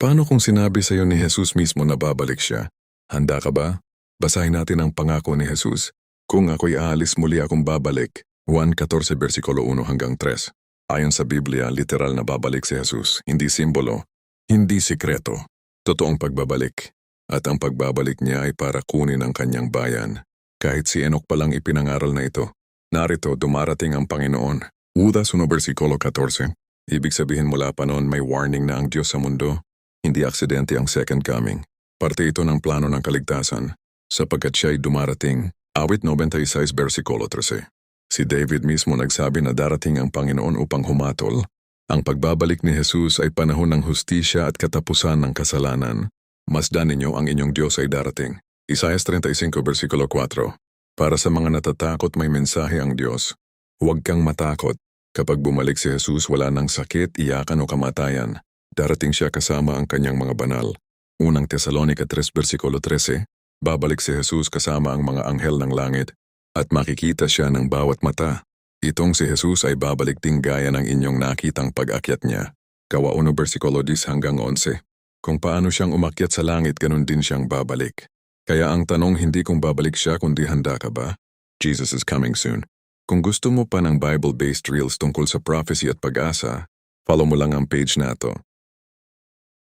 Paano kung sinabi sa iyo ni Jesus mismo na babalik siya? Handa ka ba? Basahin natin ang pangako ni Jesus. Kung ako'y aalis muli akong babalik. Juan 14 versikulo 1 hanggang 3. Ayon sa Biblia, literal na babalik si Jesus, hindi simbolo, hindi sikreto. Totoong pagbabalik. At ang pagbabalik niya ay para kunin ang kanyang bayan. Kahit si Enoch palang ipinangaral na ito. Narito, dumarating ang Panginoon. Judas 1 versikulo 14. Ibig sabihin mula pa noon may warning na ang Diyos sa mundo. Hindi aksidente ang second coming. Parte ito ng plano ng kaligtasan, sapagkat siya'y dumarating. Awit 96 versikulo 13. Si David mismo nagsabi na darating ang Panginoon upang humatol. Ang pagbabalik ni Jesus ay panahon ng hustisya at katapusan ng kasalanan. Masdan ninyo ang inyong Diyos ay darating. Isaiah 35 versikulo 4. Para sa mga natatakot may mensahe ang Diyos. Huwag kang matakot. Kapag bumalik si Jesus wala nang sakit, iyakan o kamatayan. Darating siya kasama ang kanyang mga banal. Unang Tesalonica 3 versikulo 13, babalik si Jesus kasama ang mga anghel ng langit at makikita siya ng bawat mata. Itong si Jesus ay babalik ding gaya ng inyong nakitang pag-akyat niya. Kawa 1 versikulo 10 hanggang 11. Kung paano siyang umakyat sa langit, ganun din siyang babalik. Kaya ang tanong hindi kung babalik siya kundi handa ka ba? Jesus is coming soon. Kung gusto mo pa ng Bible-based reels tungkol sa prophecy at pag-asa, follow mo lang ang page na to.